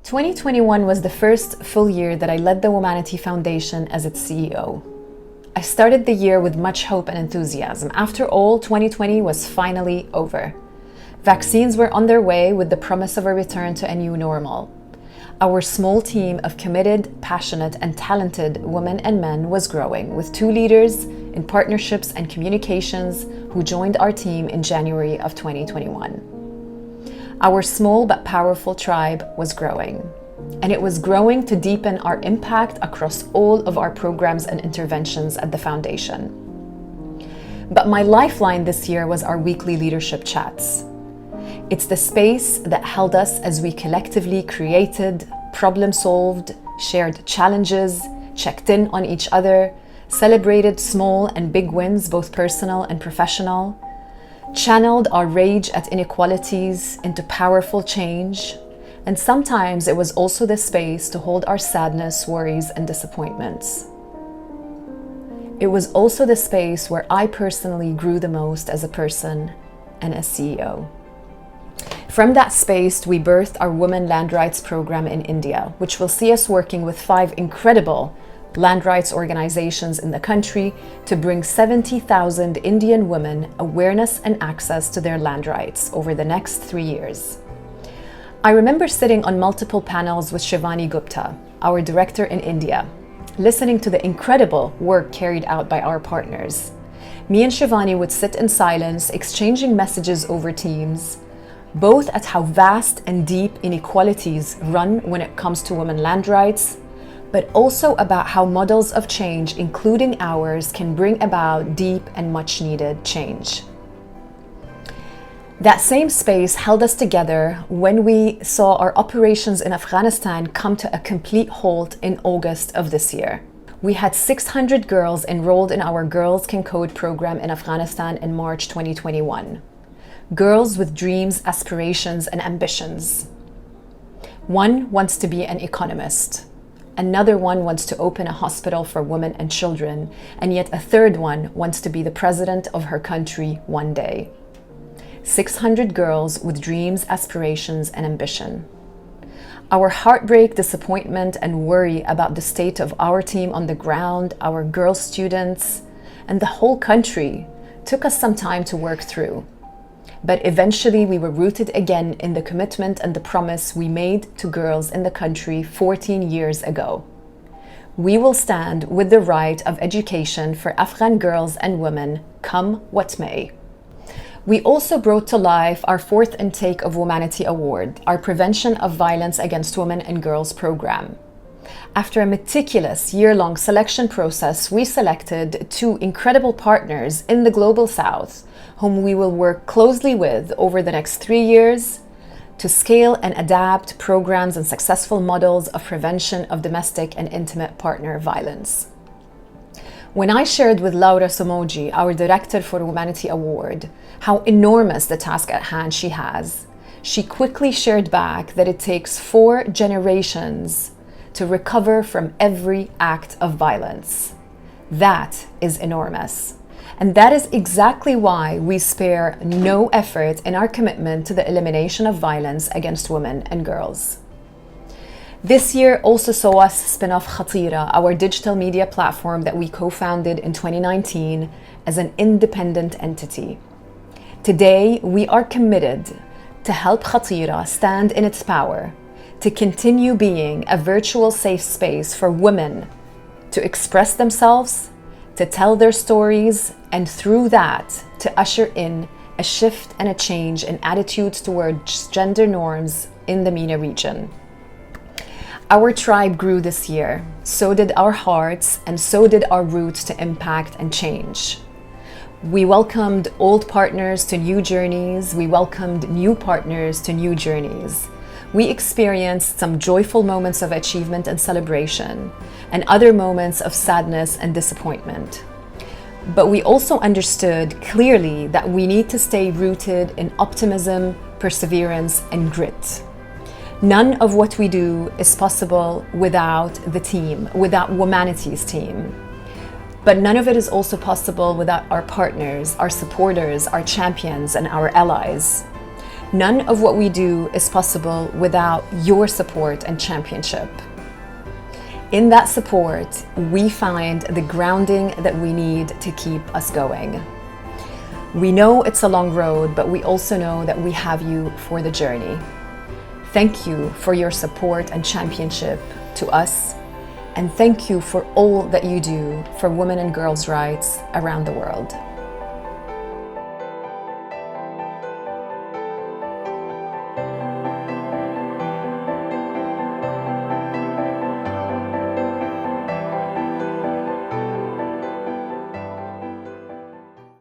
2021 was the first full year that I led the Womanity Foundation as its CEO. I started the year with much hope and enthusiasm. After all, 2020 was finally over. Vaccines were on their way with the promise of a return to a new normal. Our small team of committed, passionate, and talented women and men was growing, with 2 leaders in partnerships and communications who joined our team in January of 2021. Our small but powerful tribe was growing, and it was growing to deepen our impact across all of our programs and interventions at the Foundation. But my lifeline this year was our weekly leadership chats. It's the space that held us as we collectively created, problem-solved, shared challenges, checked in on each other, celebrated small and big wins, both personal and professional, channeled our rage at inequalities into powerful change, and sometimes it was also the space to hold our sadness, worries, and disappointments. It was also the space where I personally grew the most as a person and as CEO. From that space, we birthed our Women Land Rights program in India, which will see us working with 5 incredible land rights organizations in the country to bring 70,000 Indian women awareness and access to their land rights over the next 3 years. I remember sitting on multiple panels with Shivani Gupta, our director in India, listening to the incredible work carried out by our partners. Me and Shivani would sit in silence, exchanging messages over Teams, both at how vast and deep inequalities run when it comes to women land rights, but also about how models of change, including ours, can bring about deep and much needed change. That same space held us together when we saw our operations in Afghanistan come to a complete halt in August of this year. We had 600 girls enrolled in our Girls Can Code program in Afghanistan in March 2021. Girls with dreams, aspirations, and ambitions. One wants to be an economist. Another one wants to open a hospital for women and children, and yet a third one wants to be the president of her country one day. 600 girls with dreams, aspirations, and ambition. Our heartbreak, disappointment, and worry about the state of our team on the ground, our girl students, and the whole country took us some time to work through. But eventually we were rooted again in the commitment and the promise we made to girls in the country 14 years ago. We will stand with the right of education for Afghan girls and women, come what may. We also brought to life our 4th intake of Womanity Award, our Prevention of Violence Against Women and Girls program. After a meticulous year-long selection process, we selected 2 incredible partners in the Global South, whom we will work closely with over the next 3 years to scale and adapt programs and successful models of prevention of domestic and intimate partner violence. When I shared with Laura Somoji, our director for Womanity Award, how enormous the task at hand she has, she quickly shared back that it takes 4 generations to recover from every act of violence. That is enormous. And that is exactly why we spare no effort in our commitment to the elimination of violence against women and girls. This year also saw us spin off Khatira, our digital media platform that we co-founded in 2019 as an independent entity. Today, we are committed to help Khatira stand in its power, to continue being a virtual safe space for women to express themselves, to tell their stories, and through that, to usher in a shift and a change in attitudes towards gender norms in the MENA region. Our tribe grew this year, so did our hearts, and so did our roots to impact and change. We welcomed old partners to new journeys. We welcomed new partners to new journeys. We experienced some joyful moments of achievement and celebration, and other moments of sadness and disappointment. But we also understood clearly that we need to stay rooted in optimism, perseverance, and grit. None of what we do is possible without the team, without Womanity's team. But none of it is also possible without our partners, our supporters, our champions, and our allies. None of what we do is possible without your support and championship. In that support, we find the grounding that we need to keep us going. We know it's a long road, but we also know that we have you for the journey. Thank you for your support and championship to us, and thank you for all that you do for women and girls' rights around the world.